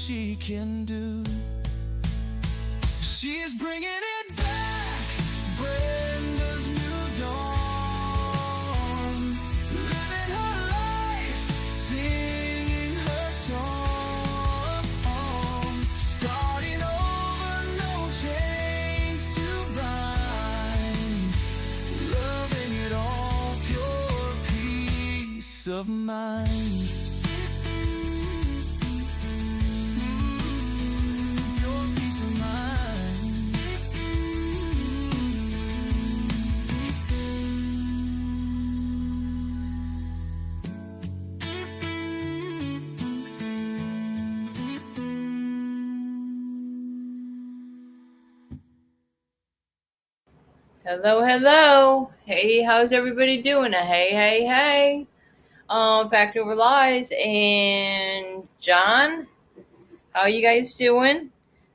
she can do. She's bringing it back, Brenda's new dawn. Living her life, singing her song. Starting over, no chains to bind. Loving it all, pure peace of mind. Hello, hello. Hey, how's everybody doing? Hey. Back over Lies and John. How you guys doing?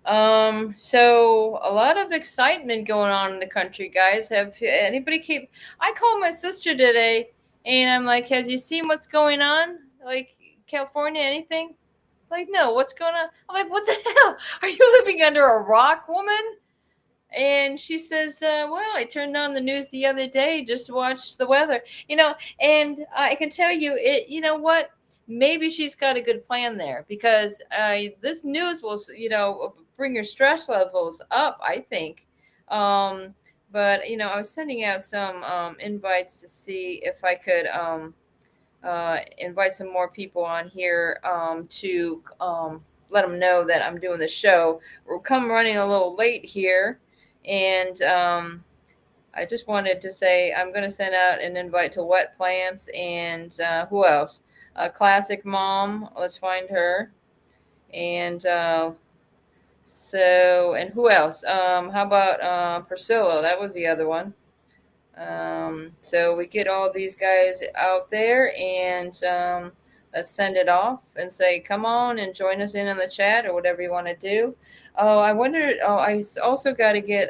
So a lot of excitement going on in the country, guys. Have anybody keep? I called my sister today, and I'm like, "Have you seen what's going on? Like California, anything?" Like, no. What's going on? I'm like, "What the hell? Are you living under a rock, woman?" And she says, well, I turned on the news the other day just to watch the weather, and I can tell you it, you know what? Maybe she's got a good plan there because this news will, bring your stress levels up, I think. Um, but, I was sending out some invites to see if I could invite some more people on here to let them know that I'm doing the show. We're come running a little late here. And I just wanted to say I'm going to send out an invite to Wet Plants and who else? Classic Mom. Let's find her. And and who else? How about Priscilla? That was the other one. So we get all these guys out there and let's send it off and say, come on and join us in the chat or whatever you want to do. Oh, I wonder. Oh, I also got to get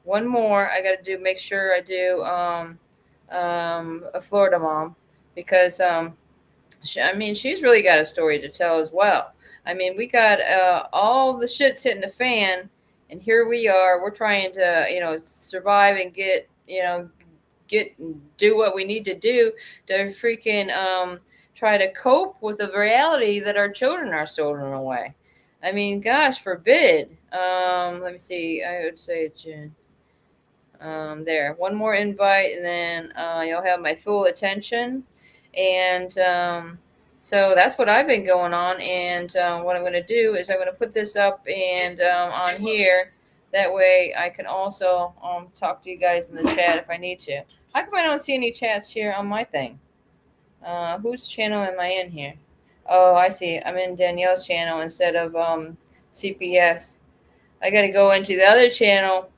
one more. I got to make sure I do a Florida mom because she's really got a story to tell as well. I mean, we got all the shit's hitting the fan, and here we are. We're trying to survive and do what we need to do to freaking try to cope with the reality that our children are stolen away. I mean, gosh forbid. Let me see. I would say June. There, one more invite, and then you'll have my full attention. And so that's what I've been going on. And what I'm going to do is I'm going to put this up and on here. That way I can also talk to you guys in the chat if I need to. How come I don't see any chats here on my thing? Whose channel am I in here? Oh, I see. I'm in Danielle's channel instead of CPS. I got to go into the other channel,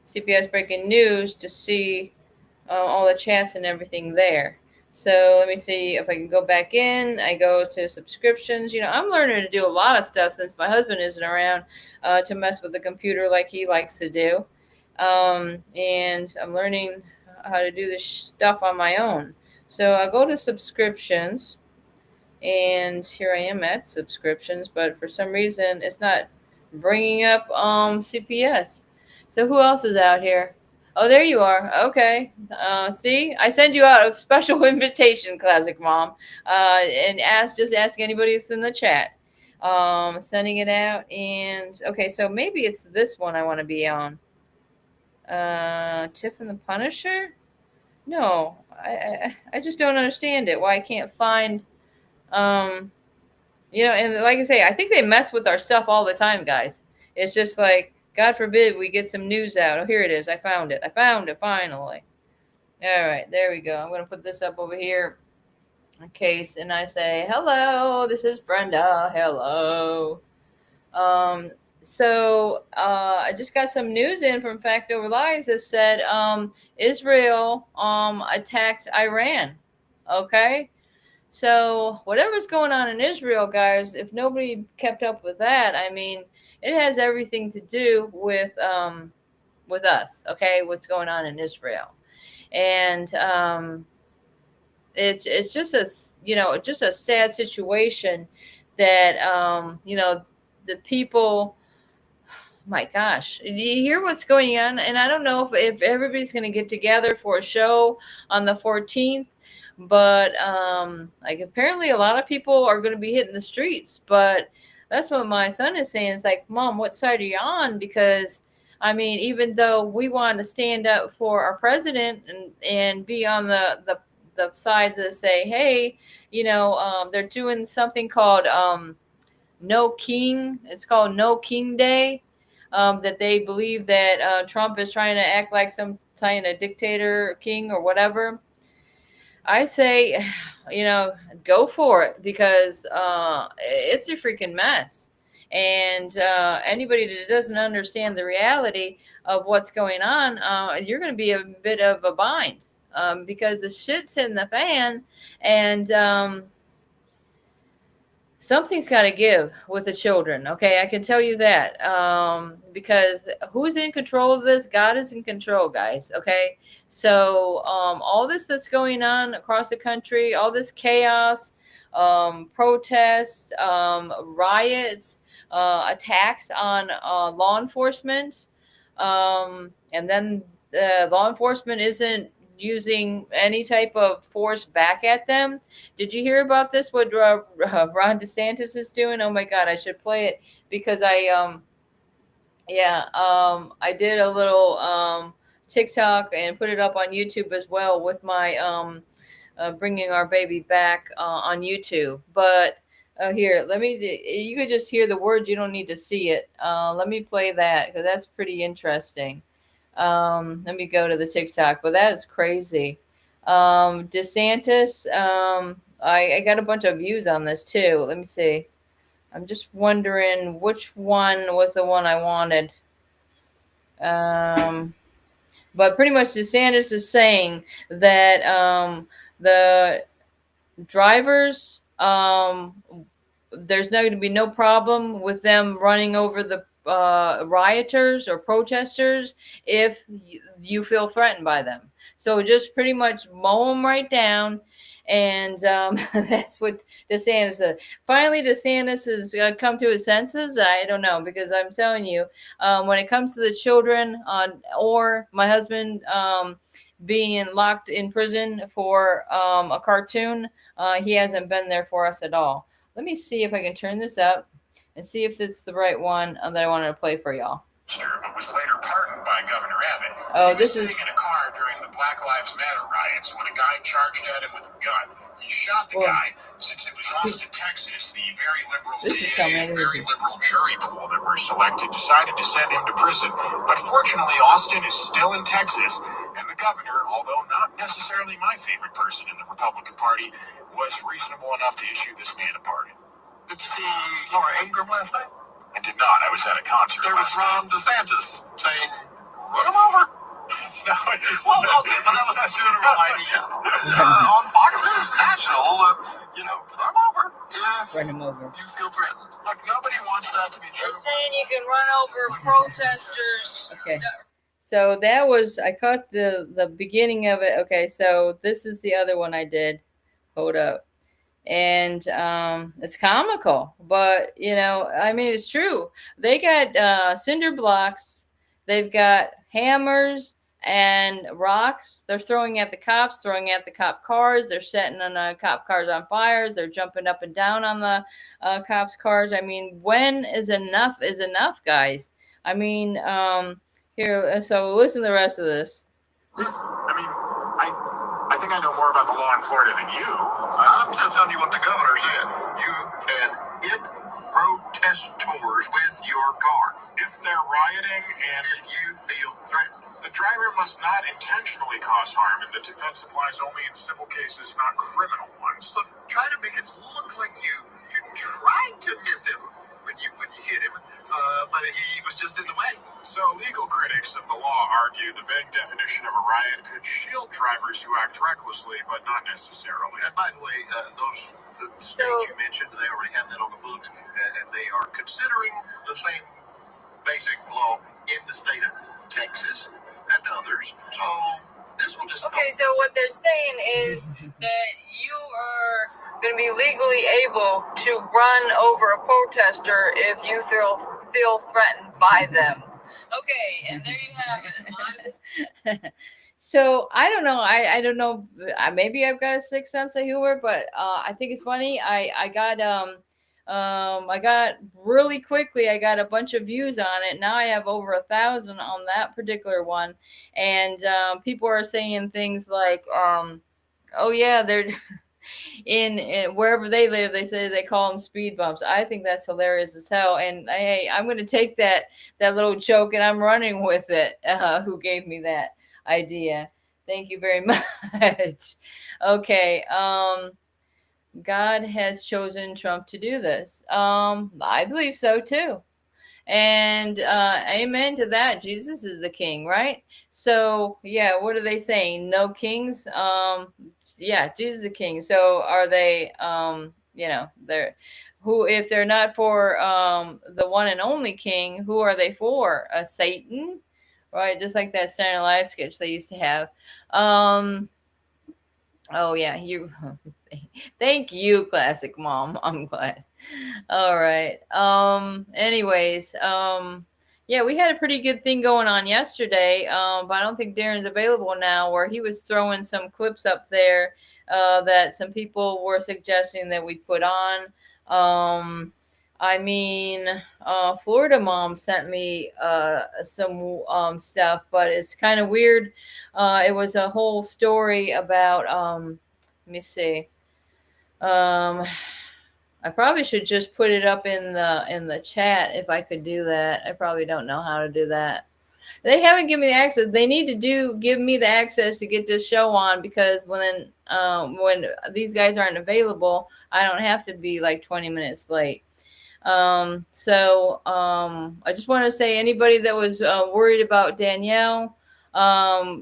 CPS Breaking News, to see all the chats and everything there. So let me see if I can go back in. I go to subscriptions. I'm learning to do a lot of stuff since my husband isn't around to mess with the computer like he likes to do. And I'm learning how to do this stuff on my own. So I go to subscriptions, and here I am at subscriptions, but for some reason it's not bringing up CPS. So who else is out here? Oh, there you are. Okay. See, I send you out a special invitation, Classic Mom, and ask anybody that's in the chat. Sending it out, and okay, so maybe it's this one I want to be on. Tiff and the Punisher? No, I just don't understand it. Why I can't find, and like I say, I think they mess with our stuff all the time, guys. It's just like, God forbid we get some news out. Oh, here it is. I found it finally. All right, there we go. I'm going to put this up over here in case, and I say, hello, this is Brenda. Hello. So I just got some news in from Fact Over Lies that said Israel attacked Iran. Okay. So whatever's going on in Israel, guys, if nobody kept up with that, I mean, it has everything to do with us. Okay, what's going on in Israel, and it's just a sad situation that the people. My gosh, do you hear what's going on? And I don't know if everybody's going to get together for a show on the 14th, but like apparently a lot of people are going to be hitting the streets. But that's what my son is saying. It's like, Mom, what side are you on? Because I mean, even though we want to stand up for our president and be on the sides that say, hey, they're doing something called No King. It's called No King Day. That they believe that Trump is trying to act like some kind of dictator, king, or whatever. I say, go for it because it's a freaking mess. And anybody that doesn't understand the reality of what's going on, you're going to be a bit of a bind because the shit's in the fan. And something's got to give with the children. Okay, I can tell you that because who's in control of this? God is in control, guys. Okay, so all this that's going on across the country, all this chaos, protests, riots, attacks on law enforcement, and then law enforcement isn't using any type of force back at them. Did you hear about this? What Ron DeSantis is doing? Oh my God, I should play it because I did a little TikTok and put it up on YouTube as well with my bringing our baby back on YouTube. But here, you could just hear the words. You don't need to see it. Let me play that because that's pretty interesting. Let me go to the TikTok, but that is crazy. DeSantis, I got a bunch of views on this too. Let me see. I'm just wondering which one was the one I wanted. But pretty much DeSantis is saying that the drivers, there's not going to be no problem with them running over the rioters or protesters if you feel threatened by them. So just pretty much mow them right down. And that's what DeSantis said. Finally, DeSantis has come to his senses. I don't know, because I'm telling you, when it comes to the children or my husband being locked in prison for a cartoon, he hasn't been there for us at all. Let me see if I can turn this up and see if this is the right one that I wanted to play for y'all. But was later pardoned by Governor Abbott. Oh, he was this is sitting in a car during the Black Lives Matter riots when a guy charged at him with a gun. He shot the guy. Since it was Austin, Texas, the very liberal DA and very liberal jury pool that were selected decided to send him to prison. But fortunately, Austin is still in Texas, and the governor, although not necessarily my favorite person in the Republican Party, was reasonable enough to issue this man a pardon. Did you see Laura Ingraham last night? I did not. I was at a concert. There was Ron DeSantis saying, run him over. It's not. Well, okay, but that was the general idea. On Fox News National, run him over if run him over. you feel threatened. Like, nobody wants that to be true. They're saying you can run over protesters. Okay. So that was, I caught the beginning of it. Okay, so this is the other one I did. Hold up. And it's comical, but I mean, it's true. They got cinder blocks, they've got hammers and rocks. They're throwing at the cops, throwing at the cop cars. They're setting on cop cars on fires. They're jumping up and down on the cops cars. I mean, when is enough, guys? I mean, here, so listen to the rest of this. I think I know more about the law in Florida than you. I'm just telling you what the governor said. You can hit protestors with your car If they're rioting and if you feel threatened. the driver must not intentionally cause harm, and the defense applies only in civil cases, not criminal ones. So try to make it look like you tried to miss him when you hit him, but he was just in the way. So legal critics of the law argue the vague definition of a riot could shield drivers who act recklessly, but not necessarily. And by the way, the states you mentioned, they already have that on the books, and they are considering the same basic law in the state of Texas and others. So this will just Okay, so what they're saying is that you are going to be legally able to run over a protester if you feel threatened by them. Okay, and there you have it. So I don't know. I don't know. Maybe I've got a sixth sense of humor, but I think it's funny. I got really quickly. I got a bunch of views on it. Now I have over 1,000 on that particular one, and people are saying things like, "Oh yeah, they're." In wherever they live, they say they call them speed bumps. I think that's hilarious as hell. And hey, I'm going to take that little joke and I'm running with it. Who gave me that idea? Thank you very much. Okay. God has chosen Trump to do this. I believe so too. And amen to that. Jesus is the king, right? So yeah, what are they saying? No kings? Yeah, Jesus is the king. So are they they're who, if they're not for the one and only king, who are they for? Satan? Right, just like that Saturday Night Live sketch they used to have. Oh yeah, you thank you, classic mom. I'm glad. All right. Anyways, yeah, we had a pretty good thing going on yesterday. But I don't think Darren's available now, where he was throwing some clips up there that some people were suggesting that we put on. I mean, Florida mom sent me some stuff, but it's kind of weird. It was a whole story about let me see. Um, I probably should just put it up in the chat if I could do that. I probably don't know how to do that. They haven't given me the access. They need to give me the access to get this show on, because when these guys aren't available, I don't have to be like 20 minutes late. I just want to say, anybody that was worried about Danielle,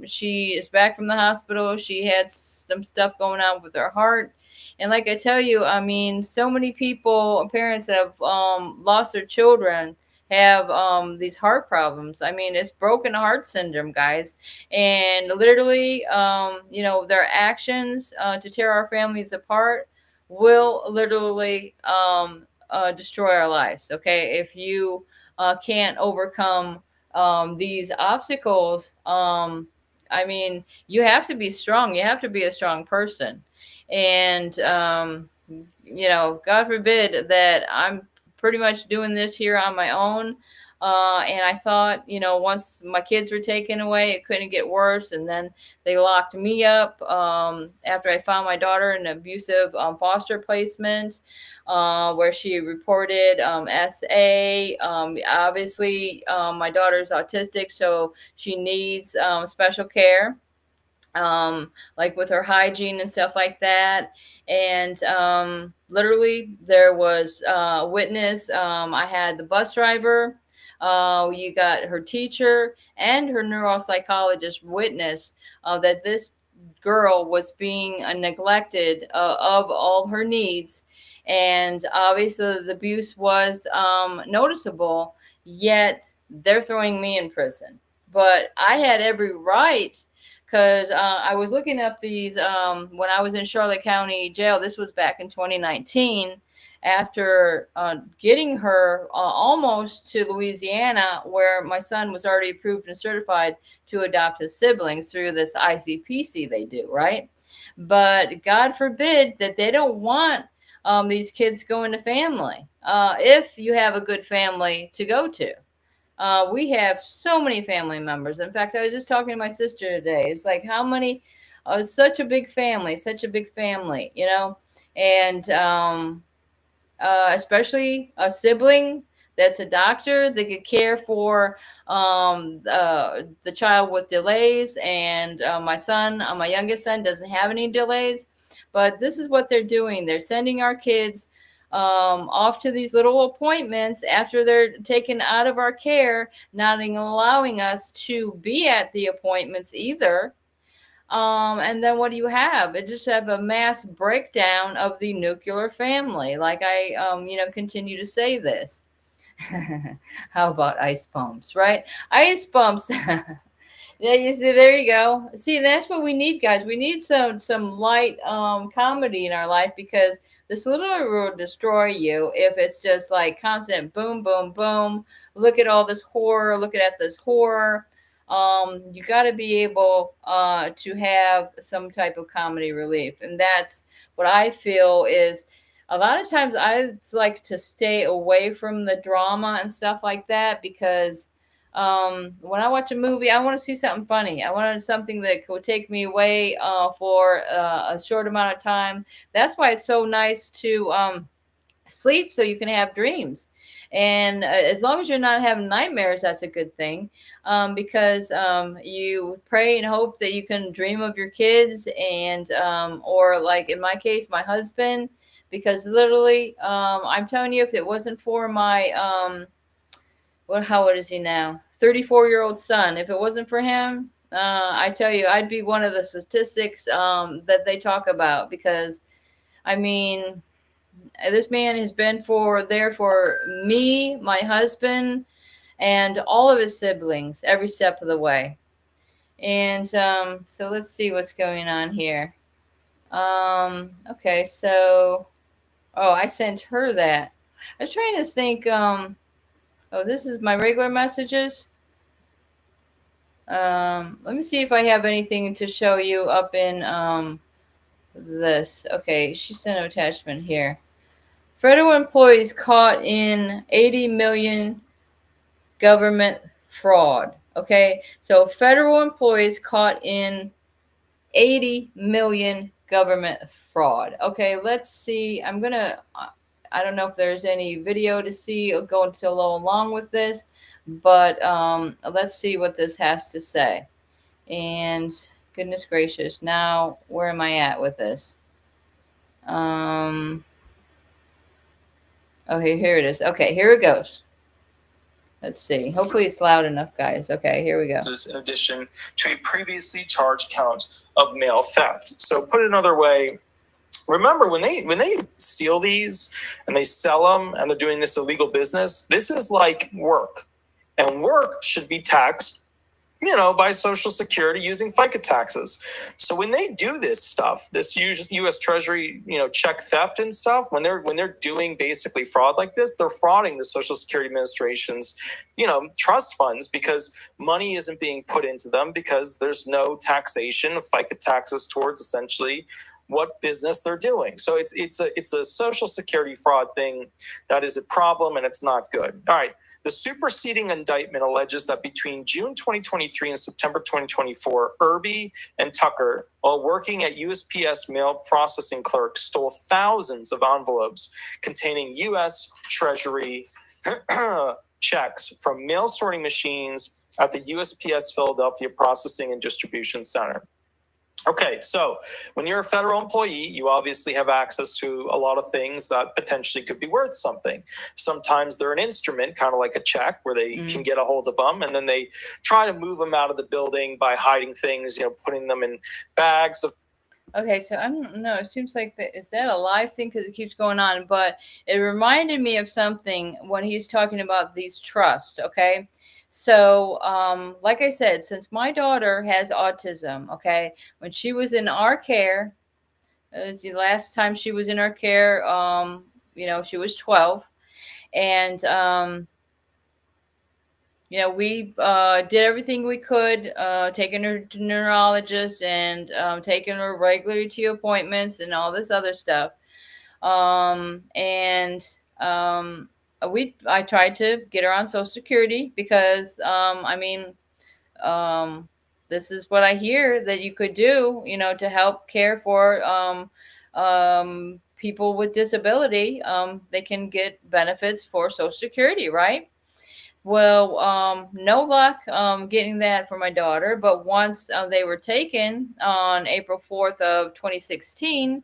she is back from the hospital. She had some stuff going on with her heart. And like I tell you, I mean, so many people, parents that have lost their children, have these heart problems. I mean, it's broken heart syndrome, guys. And literally, their actions to tear our families apart will literally destroy our lives. Okay, if you can't overcome these obstacles, I mean, you have to be strong. You have to be a strong person. And God forbid that I'm pretty much doing this here on my own. And I thought, once my kids were taken away, it couldn't get worse. And then they locked me up after I found my daughter in an abusive foster placement, where she reported SA. Obviously, my daughter's autistic, so she needs special care, like with her hygiene and stuff like that. And literally, there was a witness. I had the bus driver. You got her teacher and her neuropsychologist witness that this girl was being neglected of all her needs. And obviously, the abuse was noticeable, yet they're throwing me in prison. But I had every right, because I was looking up these when I was in Charlotte County Jail. This was back in 2019, after getting her almost to Louisiana, where my son was already approved and certified to adopt his siblings through this ICPC they do, right? But God forbid that they don't want these kids going to family, if you have a good family to go to. We have so many family members. In fact, I was just talking to my sister today. It's like, how many, such a big family, and especially a sibling that's a doctor that could care for the child with delays. And my youngest son, doesn't have any delays. But this is what they're doing. They're sending our kids off to these little appointments after they're taken out of our care, not allowing us to be at the appointments either. And then what do you have? It just have a mass breakdown of the nuclear family. Like I, continue to say this. How about ice pumps, right? Ice pumps. Yeah, you see, there you go. See, that's what we need, guys. We need some light comedy in our life, because this literally will destroy you if it's just like constant boom, boom, boom. Look at all this horror. Look at this horror. You got to be able to have some type of comedy relief, and that's what I feel is. A lot of times I like to stay away from the drama and stuff like that, because when I watch a movie, I want to see something funny. I want something that could take me away for a short amount of time. That's why it's so nice to sleep, so you can have dreams. And as long as you're not having nightmares, that's a good thing, because you pray and hope that you can dream of your kids, and or like in my case, my husband, because literally, I'm telling you, if it wasn't for my how old is he now? 34-year-old son. If it wasn't for him, I tell you, I'd be one of the statistics that they talk about, because I mean, this man has been there for me, my husband, and all of his siblings every step of the way. And so let's see what's going on here. Okay, so I sent her that. I was trying to think. This is my regular messages. Let me see if I have anything to show you up in this. Okay, she sent an attachment here. Federal employees caught in 80 million government fraud. Okay, so federal employees caught in 80 million government fraud. Okay, let's see. I don't know if there's any video to see or go to along with this, but let's see what this has to say. And goodness gracious, now where am I at with this? Okay, here it is. Okay, here it goes. Let's see. Hopefully it's loud enough, guys. Okay, here we go. In addition to a previously charged count of mail theft. So put it another way, remember when they steal these and they sell them and they're doing this illegal business, this is like work. And work should be taxed, by Social Security using FICA taxes. So when they do this stuff, this U.S. Treasury, check theft and stuff, when they're doing basically fraud like this, they're frauding the Social Security Administration's, trust funds, because money isn't being put into them because there's no taxation of FICA taxes towards essentially what business they're doing. So it's a Social Security fraud thing that is a problem, and it's not good. All right. The superseding indictment alleges that between June 2023 and September 2024, Irby and Tucker, while working at USPS mail processing clerks, stole thousands of envelopes containing U.S. Treasury checks from mail sorting machines at the USPS Philadelphia Processing and Distribution Center. Okay, so when you're a federal employee, you obviously have access to a lot of things that potentially could be worth something. Sometimes they're an instrument, kind of like a check, where they can get a hold of them, and then they try to move them out of the building by hiding things, putting them in bags of. Okay, so I don't know. It seems like is that a live thing, because it keeps going on? But it reminded me of something when he's talking about these trusts. Okay, so like I said, since my daughter has autism, okay, when she was in our care, it was the last time she was in our care. She was 12, and we did everything we could, taking her to neurologists and taking her regularly to appointments and all this other stuff. I tried to get her on Social Security because, this is what I hear that you could do, to help care for people with disability. They can get benefits for Social Security, right? Well, no luck getting that for my daughter. But once they were taken on April 4th of 2016,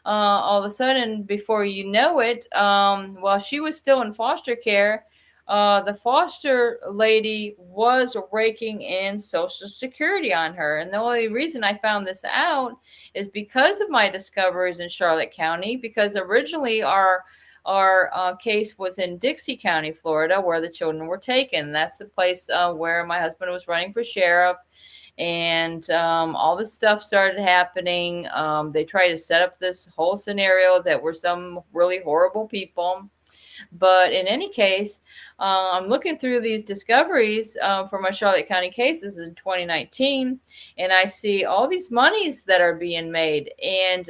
all of a sudden, before you know it, while she was still in foster care, the foster lady was raking in Social Security on her. And the only reason I found this out is because of my discoveries in Charlotte County, because originally our our case was in Dixie County, Florida, where the children were taken. That's the place where my husband was running for sheriff. And all this stuff started happening. They tried to set up this whole scenario that were some really horrible people. But in any case, I'm looking through these discoveries for my Charlotte County cases in 2019, and I see all these monies that are being made. And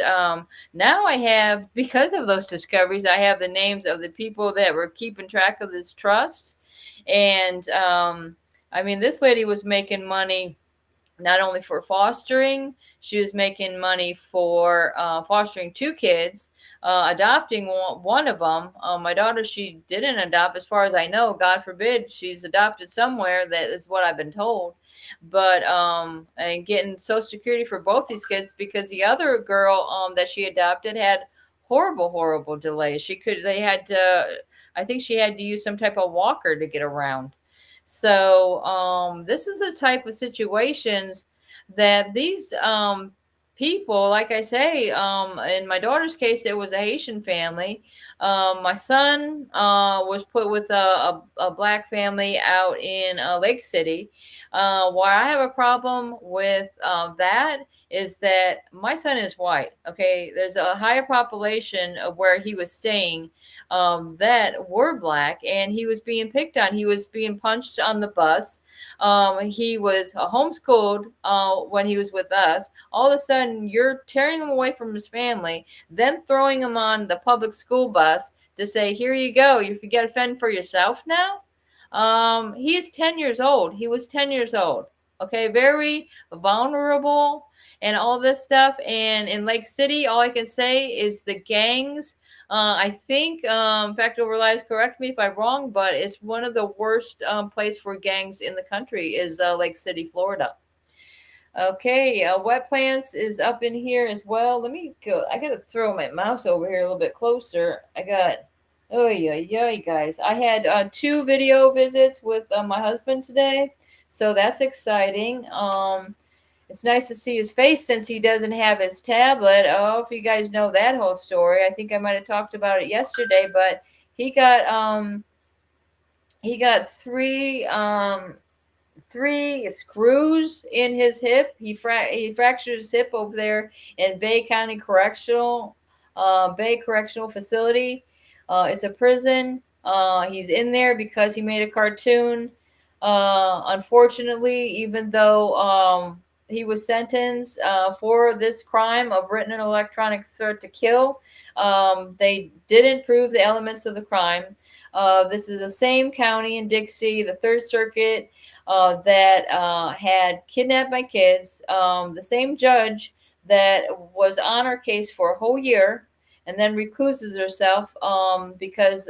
now I have, because of those discoveries, I have the names of the people that were keeping track of this trust. And I mean, this lady was making money not only for fostering, she was making money for fostering 2 kids, adopting one of them. My daughter, she didn't adopt, as far as I know. God forbid she's adopted somewhere. That is what I've been told. But and getting Social Security for both these kids, because the other girl that she adopted had horrible delays. They had to, I think she had to use some type of walker to get around. So this is the type of situations that these people, like I say, in my daughter's case, it was a Haitian family. My son was put with a black family out in Lake City. Why I have a problem with that is that my son is white. Okay, there's a higher population of where he was staying that were black, and he was being picked on. He was being punched on the bus. He was homeschooled when he was with us. All of a sudden, you're tearing him away from his family, then throwing him on the public school bus to say, here you go. You got to fend for yourself now. He is 10 years old. He was 10 years old. Okay, very vulnerable and all this stuff. And in Lake City, all I can say is the gangs. I think Facto Relies, correct me if I'm wrong, but it's one of the worst place for gangs in the country is Lake City, Florida. Okay, Wet Plants is up in here as well. Let me go. I got to throw my mouse over here a little bit closer. I got, oh yeah, guys. I had 2 video visits with my husband today, so that's exciting. It's nice to see his face since he doesn't have his tablet. Oh, if you guys know that whole story, I think I might have talked about it yesterday, but he got 3 screws in his hip. He fractured his hip over there in Bay County Correctional Facility. It's a prison. He's in there because he made a cartoon. Unfortunately, even though he was sentenced for this crime of written and electronic threat to kill, they didn't prove the elements of the crime. This is the same county in Dixie, the Third Circuit, that had kidnapped my kids. The same judge that was on our case for a whole year and then recuses herself because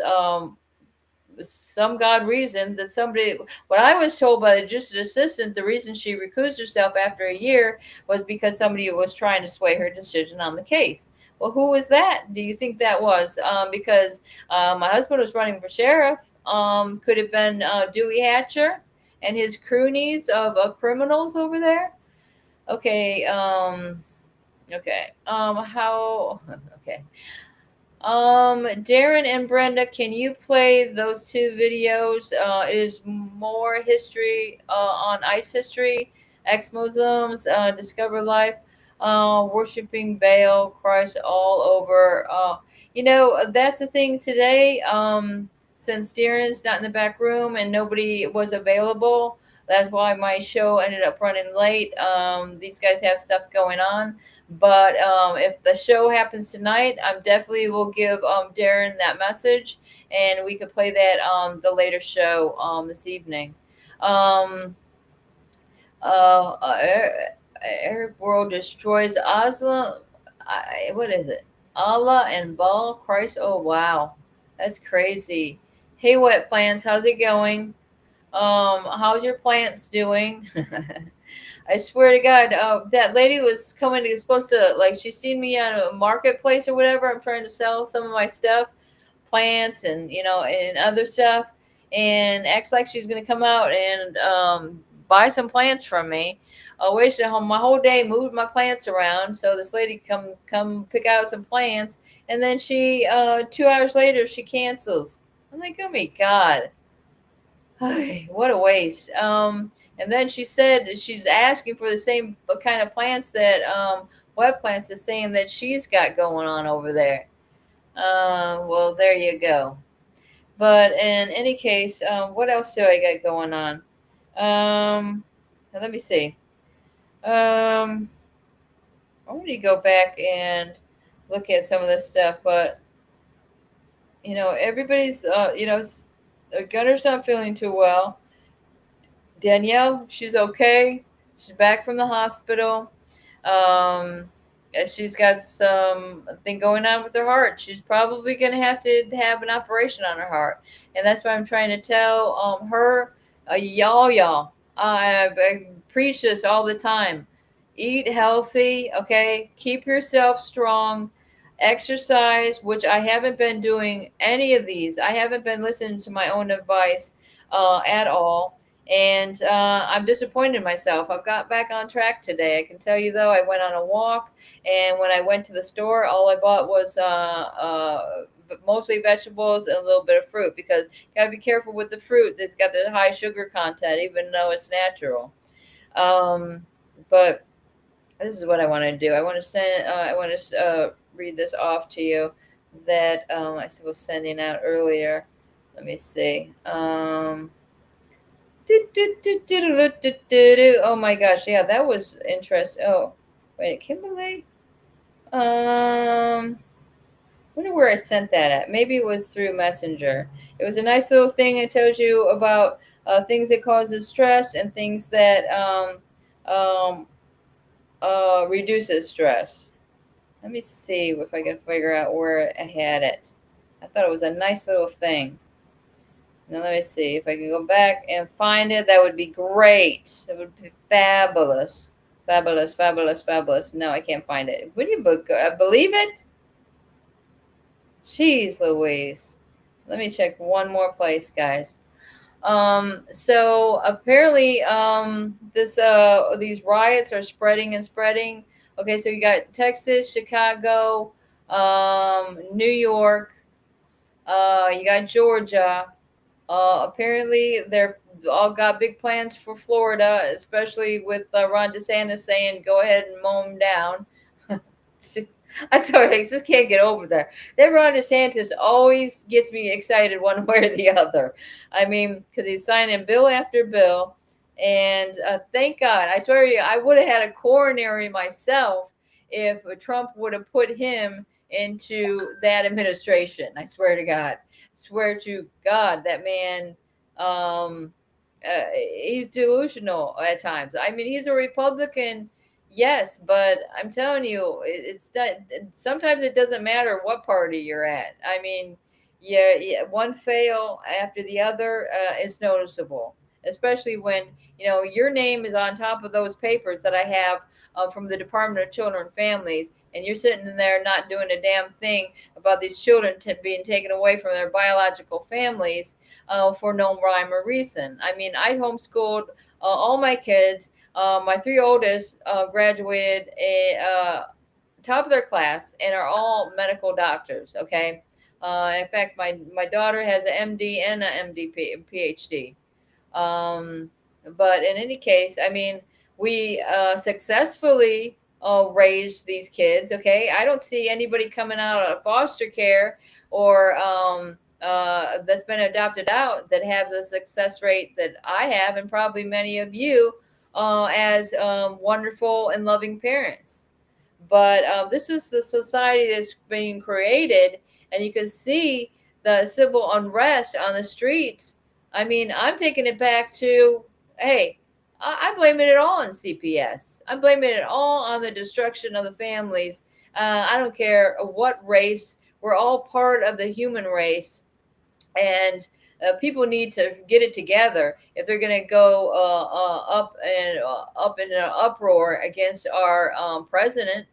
some God reason that somebody, what I was told by the justice assistant, the reason she recused herself after a year was because somebody was trying to sway her decision on the case. Well, who was that? Do you think that was? Because my husband was running for sheriff. Could have been Dewey Hatcher and his cronies of criminals over there. Okay. Okay. Okay. Darren and Brenda, can you play those 2 videos? It is more history on ICE history, ex-Muslims, discover life, worshiping Baal, Christ all over. That's the thing today. Since Darren's not in the back room and nobody was available, that's why my show ended up running late. These guys have stuff going on. But if the show happens tonight, I definitely will give Darren that message, and we could play that on the later show this evening. Arab world destroys Asla. What is it? Allah and Baal, Christ. Oh, wow. That's crazy. Hey, Wet Plants, how's it going? How's your plants doing? I swear to God, that lady was supposed to, like, she seen me at a marketplace or whatever. I'm trying to sell some of my stuff, plants and, and other stuff, and acts like she's going to come out and buy some plants from me. Wasted my whole day, moved my plants around so this lady come pick out some plants, and then she 2 hours later she cancels. I'm like, oh my God, what a waste. And then she said she's asking for the same kind of plants that web plants is saying that she's got going on over there. Well, there you go. But in any case, what else do I got going on? Let me see. I want to go back and look at some of this stuff, but everybody's, Gunner's not feeling too well. Danielle, she's okay. She's back from the hospital. She's got something going on with her heart. She's probably going to have an operation on her heart, and that's why I'm trying to tell her, y'all. I preach this all the time. Eat healthy, okay? Keep yourself strong. Exercise, which I haven't been doing any of these. I haven't been listening to my own advice at all. And I'm disappointed in myself. I've got back on track today. I can tell you, though, I went on a walk, and when I went to the store, all I bought was mostly vegetables and a little bit of fruit, because you got to be careful with the fruit. It's got the high sugar content, even though it's natural. But this is what I want to do. I want to read this off to you that I was sending out earlier. Let me see. Oh my gosh, yeah, that was interesting. Oh, wait, Kimberly? Wonder where I sent that at. Maybe it was through Messenger. It was a nice little thing. It tells you about things that causes stress and things that reduces stress. Let me see if I can figure out where I had it. I thought it was a nice little thing. Now let me see if I can go back and find it. That would be great. That would be fabulous. Fabulous, fabulous, fabulous. No, I can't find it. Would you believe it? Jeez Louise. Let me check one more place, guys. So apparently these riots are spreading and spreading. Okay, so you got Texas, Chicago, New York, you got Georgia. Apparently, they're all got big plans for Florida, especially with Ron DeSantis saying, "Go ahead and mow them down." I told you, I just can't get over that. That Ron DeSantis always gets me excited one way or the other. I mean, because he's signing bill after bill, and thank God. I swear to you, I would have had a coronary myself if Trump would have put him into that administration. I swear to God. Swear to God, that man, he's delusional at times. I mean, he's a Republican, yes, but I'm telling you, it's not. Sometimes it doesn't matter what party you're at. I mean, yeah, one fail after the other is noticeable, especially when your name is on top of those papers that I have from the Department of Children and Families, and you're sitting in there not doing a damn thing about these children being taken away from their biological families for no rhyme or reason. I mean, I homeschooled all my kids. My three oldest graduated top of their class and are all medical doctors. Okay. In fact, my daughter has an MD and an PhD. But in any case, I mean, we successfully raised these kids. Okay, I don't see anybody coming out of foster care or that's been adopted out that has a success rate that I have, and probably many of you as wonderful and loving parents. But this is the society that's being created, and you can see the civil unrest on the streets. I mean, I'm taking it back to, hey, I blame it all on CPS. I'm blaming it all on the destruction of the families. I don't care what race. We're all part of the human race. And people need to get it together if they're going to go up in an uproar against our president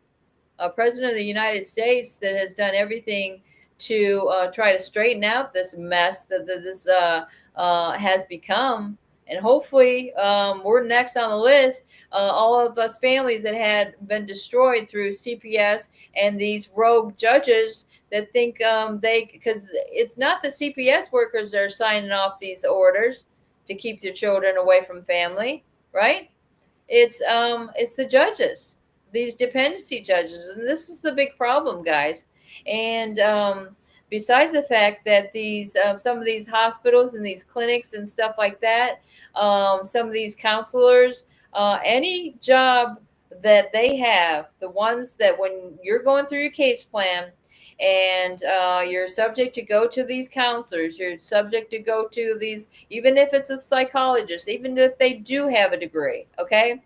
of the United States that has done everything to try to straighten out this mess that this has become. And hopefully, we're next on the list. All of us families that had been destroyed through CPS and these rogue judges that think because it's not the CPS workers that are signing off these orders to keep their children away from family, right? It's the judges, these dependency judges, and this is the big problem, guys. And besides the fact that these some of these hospitals and these clinics and stuff like that, some of these counselors, any job that they have, the ones that when you're going through your case plan and you're subject to go to these counselors, you're subject to go to these, even if it's a psychologist, even if they do have a degree, okay,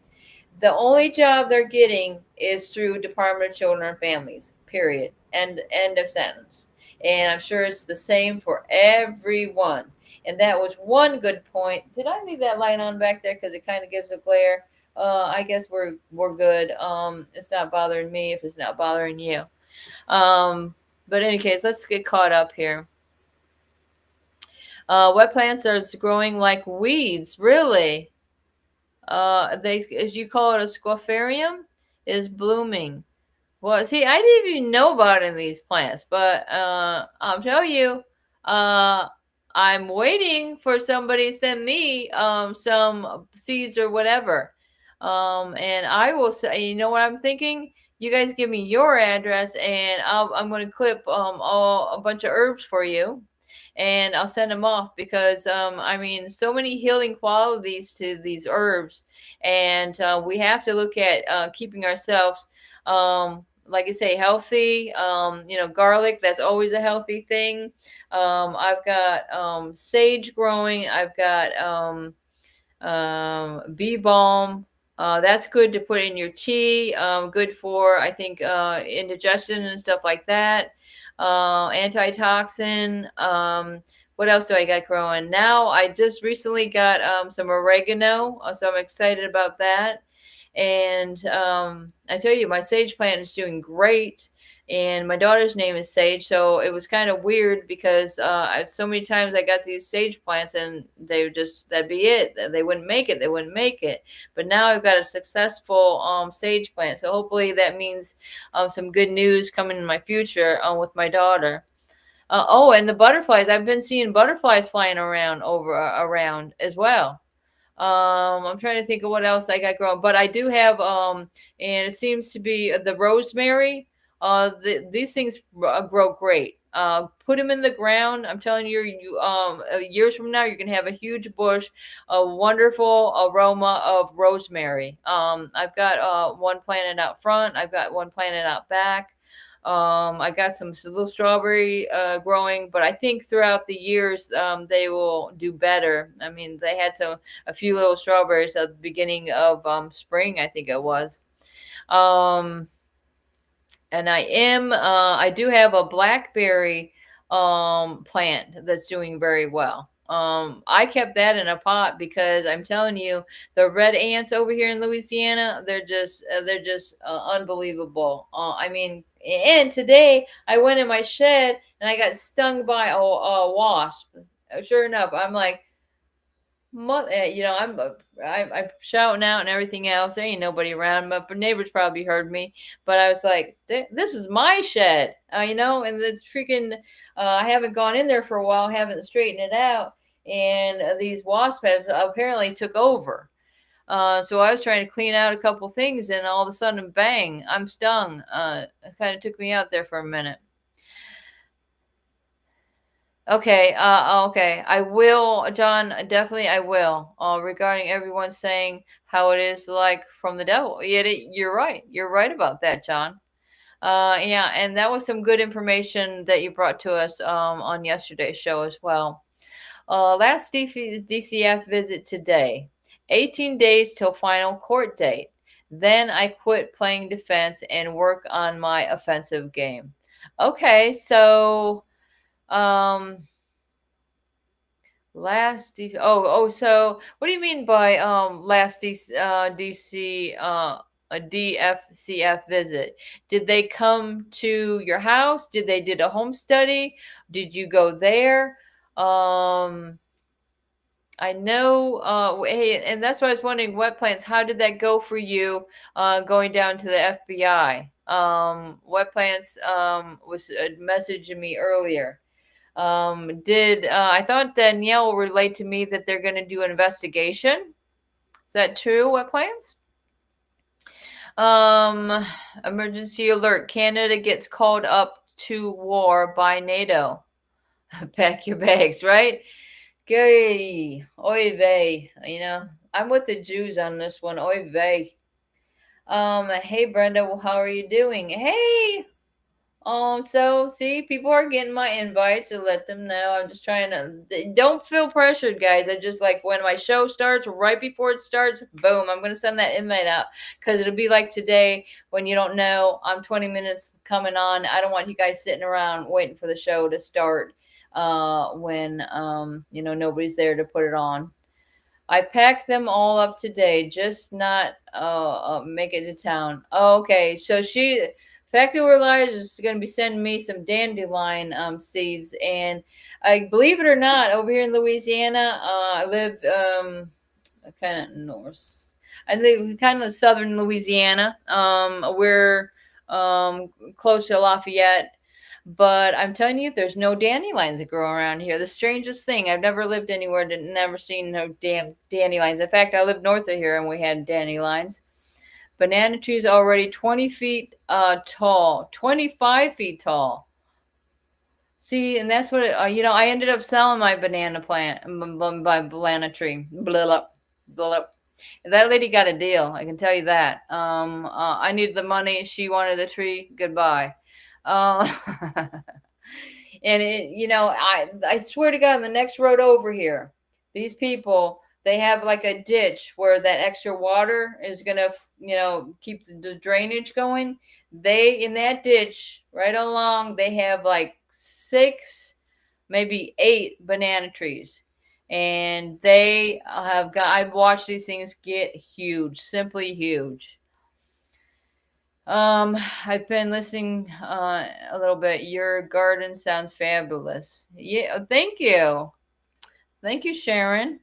the only job they're getting is through Department of Children and Families, period. End of sentence. And I'm sure it's the same for everyone. And that was one good point. Did I leave that light on back there because it kind of gives a glare? I guess we're good. It's not bothering me if it's not bothering you. But in any case, let's get caught up here. Wet plants are growing like weeds, really. They, as you call it, a squaffarium, is blooming. Well, see, I didn't even know about any of these plants, but I'll tell you, I'm waiting for somebody to send me some seeds or whatever. And I will say, you know what I'm thinking? You guys give me your address, and I'm going to clip a bunch of herbs for you, and I'll send them off because I mean, so many healing qualities to these herbs, and we have to look at keeping ourselves, like I say, healthy. Garlic, that's always a healthy thing. I've got sage growing. I've got bee balm. That's good to put in your tea. Good for, I think, indigestion and stuff like that. Antitoxin. What else do I got growing? Now, I just recently got some oregano, so I'm excited about that. And I tell you, my sage plant is doing great. And my daughter's name is Sage, so it was kind of weird because so many times I got these sage plants and they would just, that'd be it. They wouldn't make it. They wouldn't make it. But now I've got a successful sage plant, so hopefully that means some good news coming in my future with my daughter. Oh, and the butterflies. I've been seeing butterflies flying around as well. I'm trying to think of what else I got growing, but I do have and it seems to be the rosemary. These things grow great. Put them in the ground. I'm telling you, years from now, you're gonna have a huge bush, a wonderful aroma of rosemary. I've got one planted out front. I've got one planted out back. I got some little strawberry growing, but I think throughout the years they will do better. I mean, they had a few little strawberries at the beginning of spring, I think it was. And I do have a blackberry plant that's doing very well. I kept that in a pot because I'm telling you, the red ants over here in Louisiana, they're just unbelievable. I mean, and today I went in my shed and I got stung by a wasp. Sure enough, I'm like, I'm shouting out and everything else. There ain't nobody around. My neighbors probably heard me, but I was like, "This is my shed," and the freaking. I haven't gone in there for a while, haven't straightened it out, and these wasps have apparently took over. So I was trying to clean out a couple things, and all of a sudden, bang! I'm stung. It kind of took me out there for a minute. Okay, okay. I will, John, definitely I will. Regarding everyone saying how it is like from the devil. You're right. You're right about that, John. Yeah, and that was some good information that you brought to us on yesterday's show as well. Last DCF visit today. 18 days till final court date. Then I quit playing defense and work on my offensive game. Okay, so so what do you mean by last DC a DFCF visit? Did they come to your house? Did a home study? Did you go there? I know. Hey, and that's why I was wondering, Wet Plants, how did that go for you going down to the FBI? Wet Plants was messaging me earlier. Did I thought Danielle will relate to me that they're going to do an investigation? Is that true, Wet Plants? Emergency alert. Canada gets called up to war by NATO. Pack your bags, right? Gay. Oy vey. I'm with the Jews on this one. Oy vey. Hey Brenda, how are you doing? Hey, so see, people are getting my invites to let them know. I'm just trying to, don't feel pressured, guys. I just like when my show starts, right before it starts, boom, I'm going to send that invite out because it'll be like today when you don't know I'm 20 minutes coming on. I don't want you guys sitting around waiting for the show to start when, nobody's there to put it on. I packed them all up today, just not make it to town. Oh, okay, so Factory Elijah is going to be sending me some dandelion seeds, and I believe it or not, over here in Louisiana, I live kind of north. I live kind of southern Louisiana. We're close to Lafayette. But I'm telling you, there's no dandelions that grow around here. The strangest thing. I've never lived anywhere that never seen no damn dandelions. In fact, I lived north of here and we had dandelions. Banana trees already 20 feet tall, 25 feet tall. See, and that's what I ended up selling my banana plant, my banana tree. Blah, blah, blah. That lady got a deal. I can tell you that. I needed the money. She wanted the tree. Goodbye. And I swear to God, on the next road over here, these people, they have like a ditch where that extra water is gonna, keep the drainage going. In that ditch right along, they have like 6, maybe 8 banana trees. And they I've watched these things get huge, simply huge. I've been listening a little bit. Your garden sounds fabulous. Yeah, thank you. Thank you, Sharon.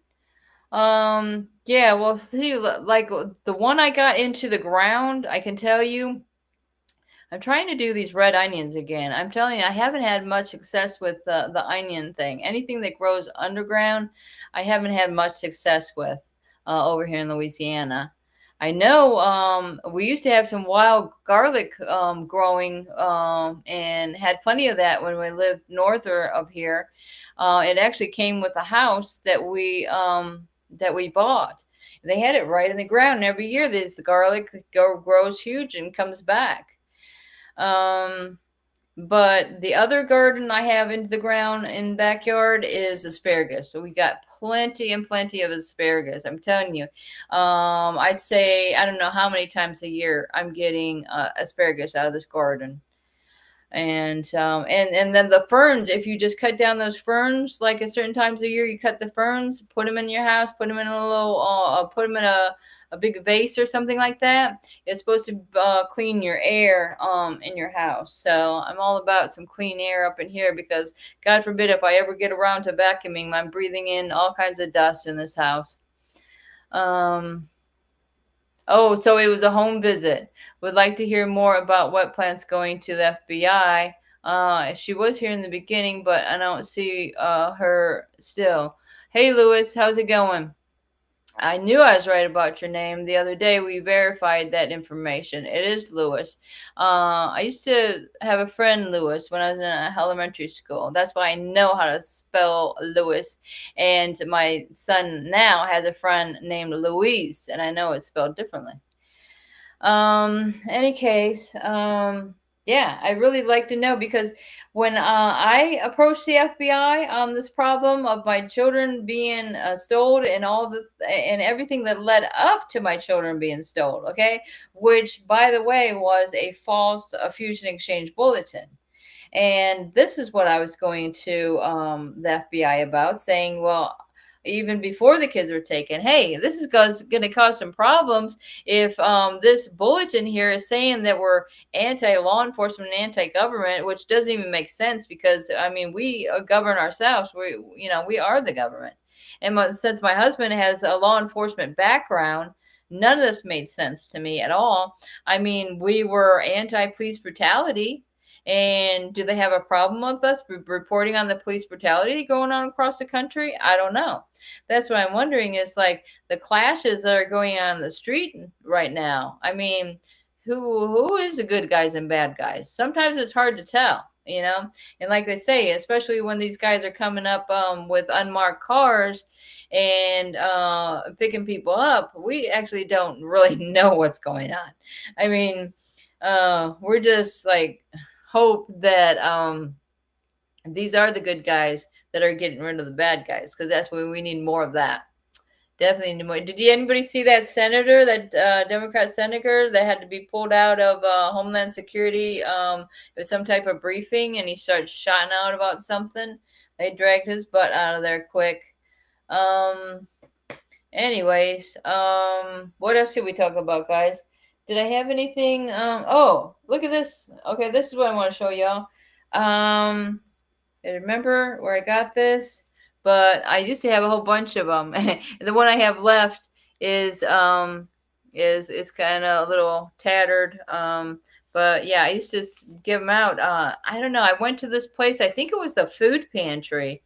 Yeah, well, see, like the one I got into the ground, I can tell you, I'm trying to do these red onions again. I'm telling you, I haven't had much success with the onion thing. Anything that grows underground, I haven't had much success with over here in Louisiana. I know we used to have some wild garlic growing and had plenty of that when we lived north of here. It actually came with a house that we bought. They had it right in the ground. And every year, the garlic grows huge and comes back. But the other garden I have into the ground in the backyard is asparagus. So we got plenty and plenty of asparagus. I'm telling you, I'd say, I don't know how many times a year I'm getting asparagus out of this garden. And then the ferns, if you just cut down those ferns, like at certain times of year, you cut the ferns, put them in your house, put them in a little, put them in a big vase or something like that. It's supposed to clean your air in your house. So I'm all about some clean air up in here because God forbid if I ever get around to vacuuming, I'm breathing in all kinds of dust in this house. Oh, so it was a home visit. Would like to hear more about Wet Plants going to the FBI. She was here in the beginning, but I don't see her still. Hey, Lewis, how's it going? I knew I was right about your name. The other day, we verified that information. It is Lewis. I used to have a friend, Lewis, when I was in elementary school. That's why I know how to spell Lewis. And my son now has a friend named Louise, and I know it's spelled differently. Any case, yeah, I really like to know because when I approached the FBI on this problem of my children being stolen and everything that led up to my children being stolen, okay, which by the way was a false fusion exchange bulletin. And this is what I was going to the FBI about, saying, well, even before the kids were taken, hey, this is going to cause some problems if this bulletin here is saying that we're anti-law enforcement and anti-government, which doesn't even make sense because, I mean, we govern ourselves. We are the government. And since my husband has a law enforcement background, none of this made sense to me at all. I mean, we were anti-police brutality. And do they have a problem with us reporting on the police brutality going on across the country? I don't know. That's what I'm wondering is like the clashes that are going on in the street right now. I mean, who is the good guys and bad guys? Sometimes it's hard to tell, you know. And like they say, especially when these guys are coming up with unmarked cars and picking people up, we actually don't really know what's going on. I mean, we're just like hope that these are the good guys that are getting rid of the bad guys, because that's what we need, more of that. Definitely need more. Did anybody see that senator, that Democrat senator that had to be pulled out of Homeland Security? It was some type of briefing, and he started shouting out about something. They dragged his butt out of there quick. Anyways, what else should we talk about, guys? Did I have anything? Oh, look at this. Okay, this is what I want to show y'all. I remember where I got this, but I used to have a whole bunch of them. The one I have left is kind of a little tattered. But yeah, I used to give them out. I don't know. I went to this place. I think it was the food pantry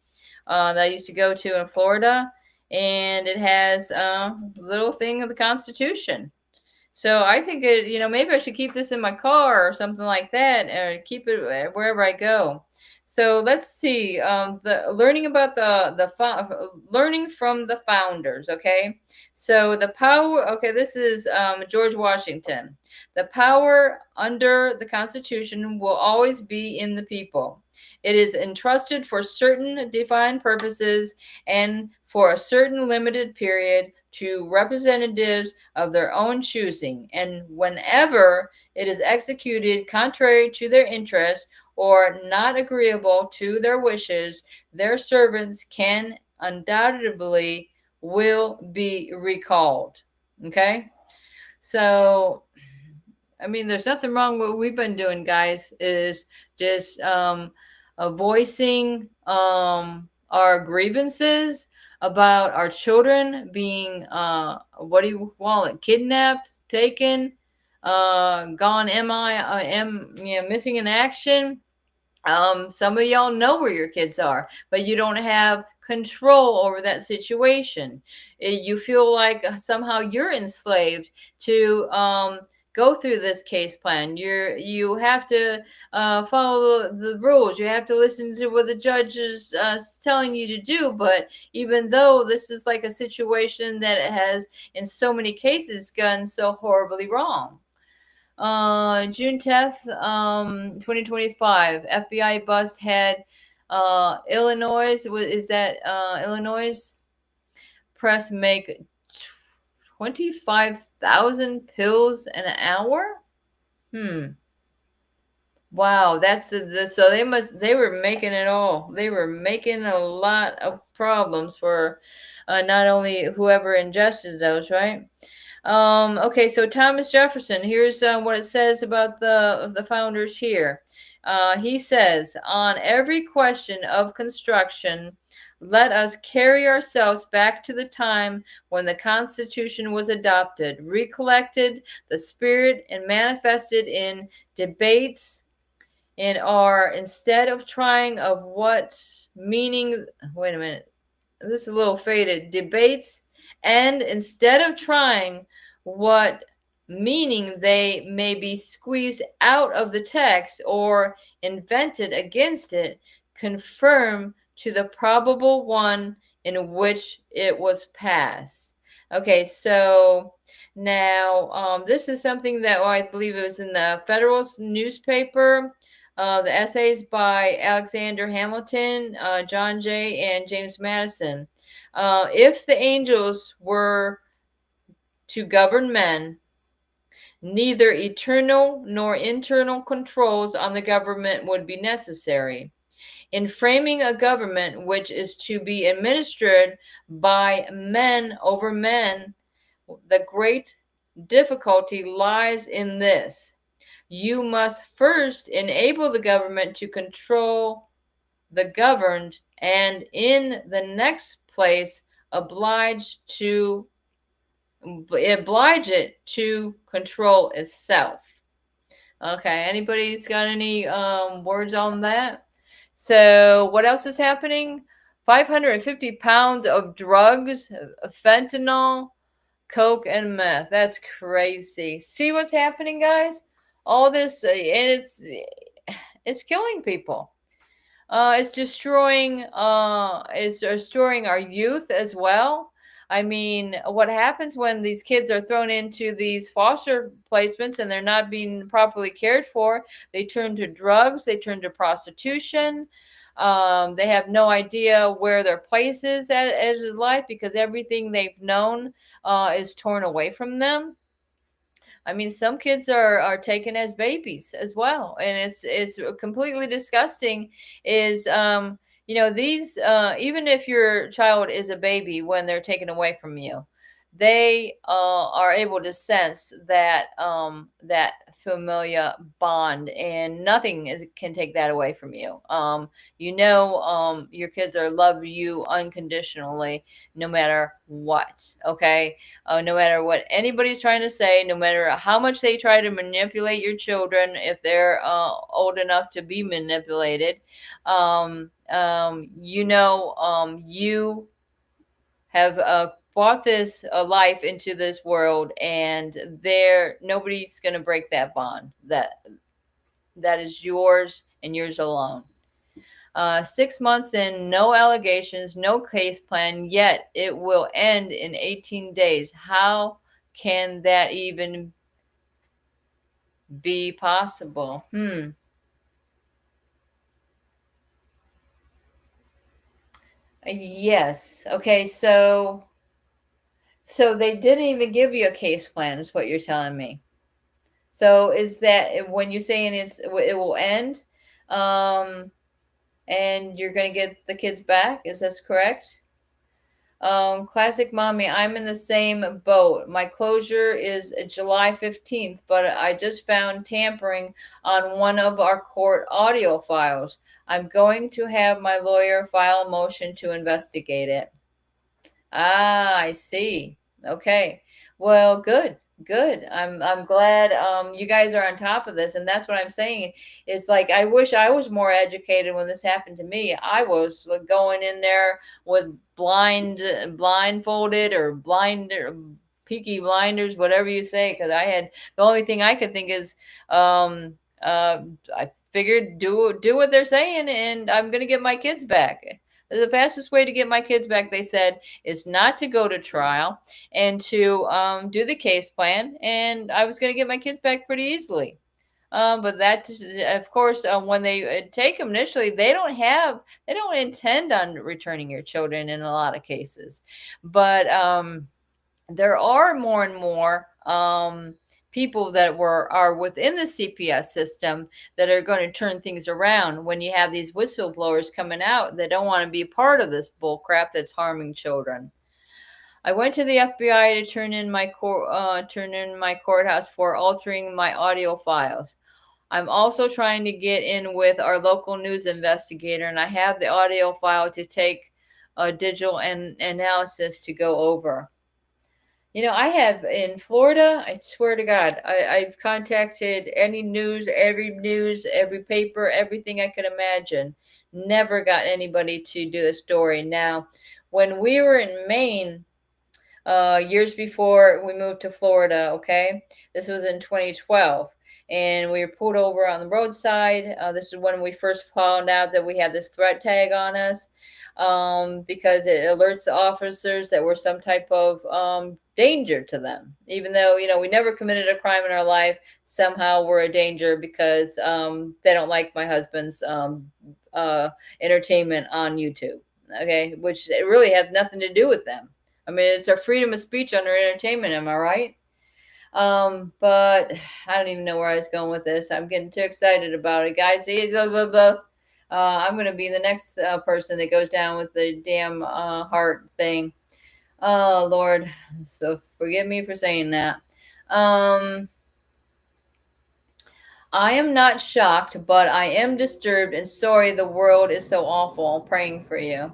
that I used to go to in Florida, and it has a little thing of the Constitution. So I think maybe I should keep this in my car or something like that, or keep it wherever I go. So let's see. The learning about learning from the founders. Okay. So the power. Okay, this is George Washington. The power under the Constitution will always be in the people. It is entrusted for certain defined purposes and for a certain limited period to representatives of their own choosing, and whenever it is executed contrary to their interests or not agreeable to their wishes, their servants can undoubtedly will be recalled. Okay? So, I mean, there's nothing wrong with what we've been doing, guys, is just voicing our grievances about our children being what do you call it, kidnapped, taken, gone missing in action. Some of y'all know where your kids are, but you don't have control over that situation. You feel like somehow you're enslaved to go through this case plan. You have to follow the rules. You have to listen to what the judge is telling you to do. But even though this is like a situation that has, in so many cases, gone so horribly wrong. June 10th, 2025, FBI bust had Illinois. Is that Illinois? Press make 25,000 pills an hour. Wow, that's so they were making it all. They were making a lot of problems for not only whoever ingested those, right? Okay, so Thomas Jefferson, here's what it says about the founders here. He says, on every question of construction, let us carry ourselves back to the time when the Constitution was adopted, recollected the spirit and manifested in debates, and are, instead of trying of what meaning, wait a minute, this is a little faded, debates, and instead of trying what meaning they may be squeezed out of the text or invented against it, confirm to the probable one in which it was passed. Okay, so now this is something that I believe it was in the Federal newspaper. The essays by Alexander Hamilton, John Jay, and James Madison. If the angels were to govern men, neither eternal nor internal controls on the government would be necessary. In framing a government which is to be administered by men over men, the great difficulty lies in this. You must first enable the government to control the governed, and in the next place, oblige it to control itself. Okay, anybody's got any words on that? So what else is happening? 550 pounds of drugs, fentanyl, coke, and meth. That's crazy. See what's happening, guys? All this, and it's killing people. It's destroying our youth as well. I mean, what happens when these kids are thrown into these foster placements and they're not being properly cared for? They turn to drugs, they turn to prostitution. They have no idea where their place is as in life because everything they've known is torn away from them. I mean, some kids are taken as babies as well, and it's completely disgusting. Is these even if your child is a baby when they're taken away from you, they are able to sense that familia bond, and can take that away from you. Your kids are love you unconditionally, no matter what. Okay, no matter what anybody's trying to say, no matter how much they try to manipulate your children, if they're old enough to be manipulated, you have brought this life into this world, and nobody's going to break that bond. That is yours and yours alone. 6 months in, no allegations, no case plan, yet it will end in 18 days. How can that even be possible? Yes. Okay, so they didn't even give you a case plan, is what you're telling me. So is that when you're saying it will end, and you're going to get the kids back? Is this correct? Classic mommy, I'm in the same boat. My closure is July 15th, but I just found tampering on one of our court audio files. I'm going to have my lawyer file a motion to investigate it. Ah, I see. Okay. Well, good. Good. I'm glad you guys are on top of this, and that's what I'm saying. Is like I wish I was more educated when this happened to me. I was going in there with blindfolded or peaky blinders, whatever you say, because the only thing I could think is I figured do what they're saying, and I'm gonna get my kids back. The fastest way to get my kids back, they said, is not to go to trial and to do the case plan. And I was going to get my kids back pretty easily. But that, of course, when they take them initially, they don't intend on returning your children in a lot of cases. But there are more and more people that are within the CPS system that are going to turn things around when you have these whistleblowers coming out that don't want to be part of this bull crap that's harming children. I went to the FBI to turn in my courthouse for altering my audio files. I'm also trying to get in with our local news investigator, and I have the audio file to take a digital analysis to go over. I have in Florida, I swear to God, I've contacted every news, every paper, everything I could imagine. Never got anybody to do the story. Now, when we were in Maine, years before we moved to Florida, okay, this was in 2012, and we were pulled over on the roadside. This is when we first found out that we had this threat tag on us, because it alerts the officers that we're some type of danger to them, even though we never committed a crime in our life. Somehow we're a danger because they don't like my husband's entertainment on YouTube, okay, which it really has nothing to do with them. I mean, it's our freedom of speech under entertainment, am I right? But I don't even know where I was going with this. I'm getting too excited about it, guys. I'm going to be the next person that goes down with the damn heart thing. Oh, Lord. So forgive me for saying that. I am not shocked, but I am disturbed and sorry the world is so awful. I'm praying for you.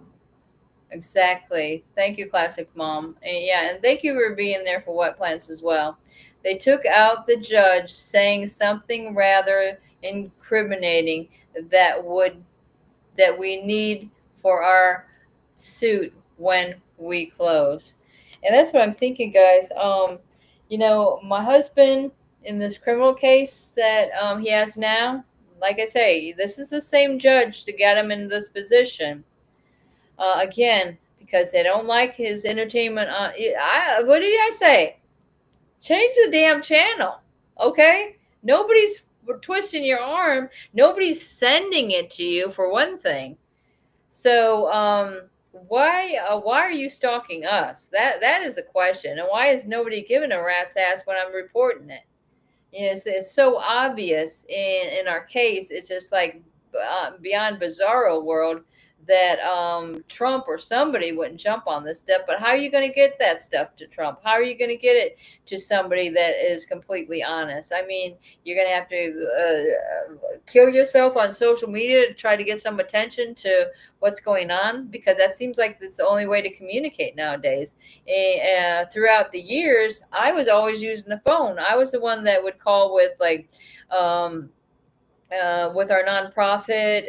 Exactly. Thank you, Classic Mom. And yeah, and thank you for being there for Wet Plants as well. They took out the judge saying something rather incriminating that would that we need for our suit when we close. And that's what I'm thinking, guys. My husband in this criminal case that he has now, like I say, this is the same judge to get him in this position. Again, because they don't like his entertainment. What do I say? Change the damn channel, okay? Nobody's twisting your arm. Nobody's sending it to you, for one thing. So, why are you stalking us? That is the question. And why is nobody giving a rat's ass when I'm reporting it? It's so obvious in our case. It's just like beyond bizarro world that Trump or somebody wouldn't jump on this stuff. But how are you going to get that stuff to Trump? How are you going to get it to somebody that is completely honest? I mean, you're going to have to kill yourself on social media to try to get some attention to what's going on, because that seems like it's the only way to communicate nowadays. Throughout the years, I was always using the phone. I was the one that would call with with our nonprofit,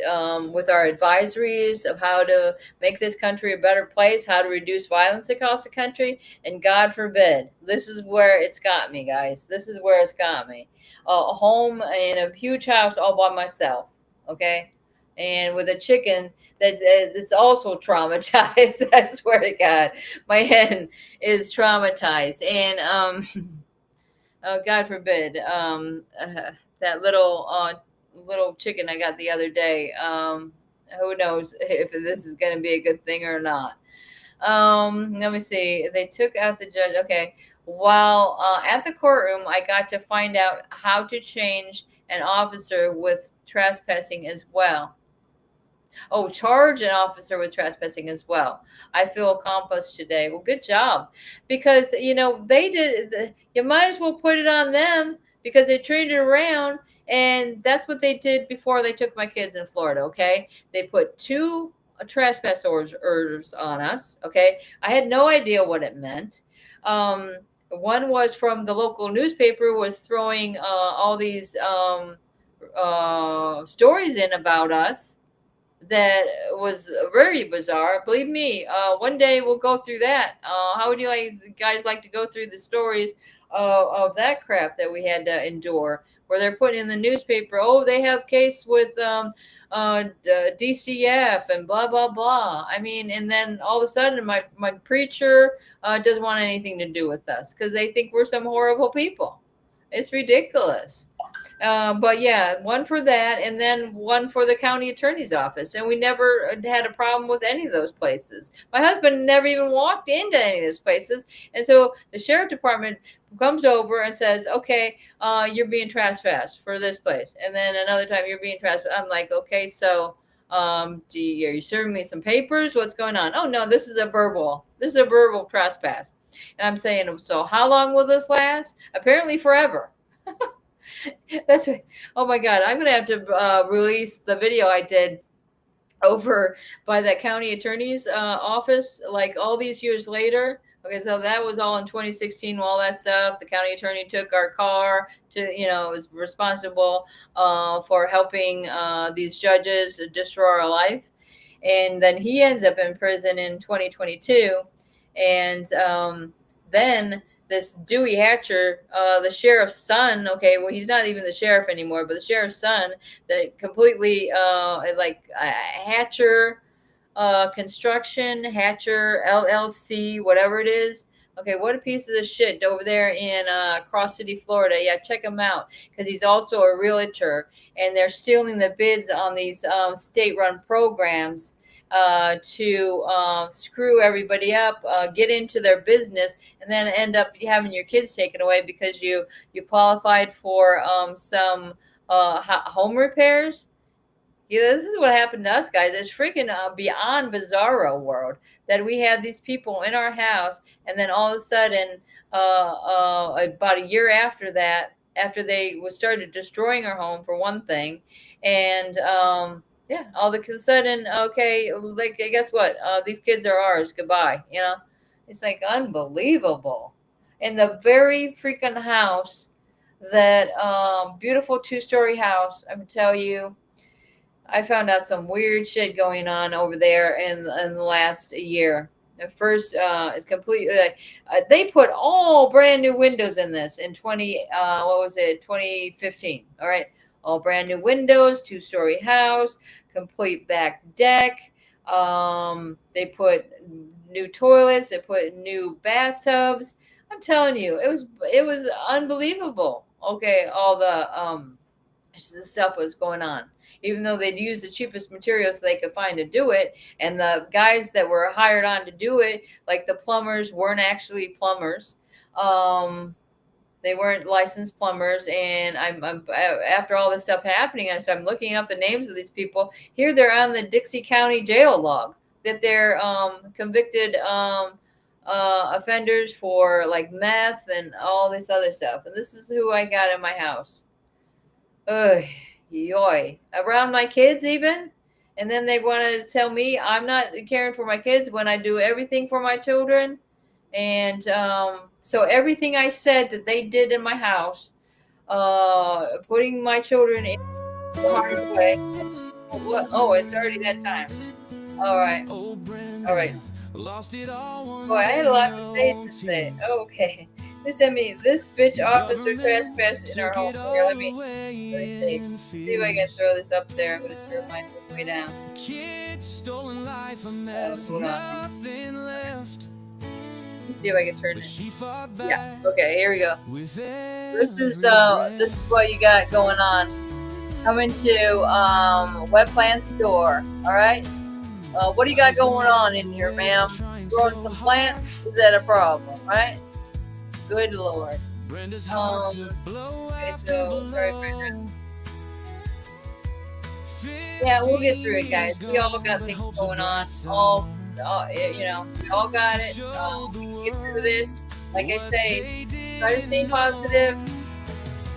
with our advisories of how to make this country a better place, how to reduce violence across the country. And God forbid, this is where it's got me, guys. This is where it's got me. A home in a huge house all by myself, okay? And with a chicken that's also traumatized. I swear to God, my hen is traumatized. And oh, God forbid, that little chicken I got the other day. Who knows if this is going to be a good thing or not. Let me see. They took out the judge. Okay. While at the courtroom, I got to find out how to change an officer with trespassing as well. Oh, charge an officer with trespassing as well. I feel accomplished today. Well, good job. Because, they did, you might as well put it on them because they turned it around. And that's what they did before they took my kids in Florida, okay? They put 2 trespass orders on us, okay? I had no idea what it meant. One was from the local newspaper, was throwing all these stories in about us that was very bizarre. Believe me, one day we'll go through that. How would you guys like to go through the stories of that crap that we had to endure, where they're putting in the newspaper, oh, they have case with DCF and blah, blah, blah. I mean, and then all of a sudden my preacher doesn't want anything to do with us because they think we're some horrible people. It's ridiculous. But yeah, one for that, and then one for the county attorney's office. And we never had a problem with any of those places. My husband never even walked into any of those places. And so the sheriff department comes over and says, okay, you're being trespassed for this place. And then another time you're being trespassed. I'm like, okay, so are you serving me some papers? What's going on? Oh, no, this is a verbal trespass. And I'm saying, so how long will this last? Apparently forever. That's oh my God, I'm gonna have to release the video I did over by that county attorney's office, like all these years later. Okay, so that was all in 2016. All that stuff, the county attorney took our car to, was responsible for helping these judges destroy our life, and then he ends up in prison in 2022, and then this Dewey Hatcher, the sheriff's son, okay, well, he's not even the sheriff anymore, but the sheriff's son, that completely, Hatcher Construction, Hatcher LLC, whatever it is. Okay, what a piece of this shit over there in Cross City, Florida. Yeah, check him out, because he's also a realtor, and they're stealing the bids on these state-run programs to screw everybody up, get into their business, and then end up having your kids taken away because you qualified for some home repairs. Yeah, this is what happened to us, guys. It's freaking beyond bizarro world that we have these people in our house, and then all of a sudden, about a year after that, after they started destroying our home for one thing, and Yeah, all of a sudden, okay, like guess what? These kids are ours. Goodbye. It's like unbelievable. And the very freaking house, that beautiful 2-story house, I'm tell you, I found out some weird shit going on over there in the last year. At first, it's completely they put all brand new windows in this in 2015. All right, all brand new windows, 2-story house, complete back deck. They put new toilets. They put new bathtubs. I'm telling you, it was unbelievable. Okay, all the stuff was going on, even though they'd use the cheapest materials they could find to do it, and the guys that were hired on to do it, like the plumbers, weren't actually plumbers. They weren't licensed plumbers. And I'm after all this stuff happening, so I'm looking up the names of these people. Here they're on the Dixie County jail log, that they're convicted offenders for like meth and all this other stuff. And this is who I got in my house. Ugh, yoy. Around my kids even. And then they wanted to tell me I'm not caring for my kids when I do everything for my children. And so everything I said that they did in my house, putting my children in the hard way. What? Oh, it's already that time. All right. Oh, Brenda, All right. lost it all one Boy, I had a lot to say day, today. no Okay. They sent me this bitch tears. officer Government trespassed in our took home. it Here, let all me away see. in See if I can fear. throw this up there. I'm gonna turn mine way down. Kids, stolen life, a mess, Hold on. nothing left. Let me see if I can turn But it. she fought Yeah. back Okay. Here we go. with This is every what you got going on. Coming to Wet Plant Store. All right. What do you got going on in here, ma'am? Growing some plants? Is that a problem? Right? Good Lord. Brenda's heart Um, to blow Okay, after so sorry, blow. Brenda. Yeah, we'll get through it, guys. We all got things going on. We all got it. We can get through this. Like I say, try to stay positive.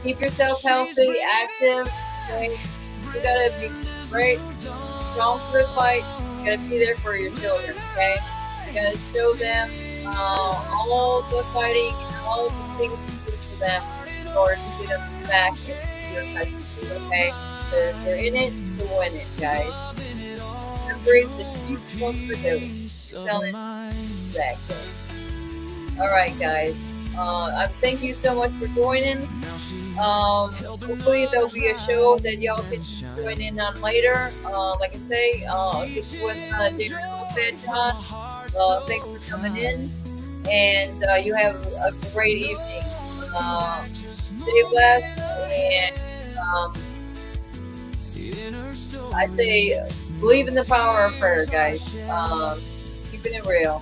Keep yourself healthy, active. Okay? You gotta be great, strong for the fight. You gotta be there for your children. Okay? You gotta show them all the fighting and all the things you do for them in order to get them back into your custody. Okay? Because we're in it to win it, guys. Remember the chief one for doing. Telling exactly. Alright, guys. Thank you so much for joining. Hopefully there'll be a show that y'all can join in on later. Like I say, this was David John. Thanks for coming in, and you have a great evening. Stay blessed, and I say believe in the power of prayer, guys. Keeping it real.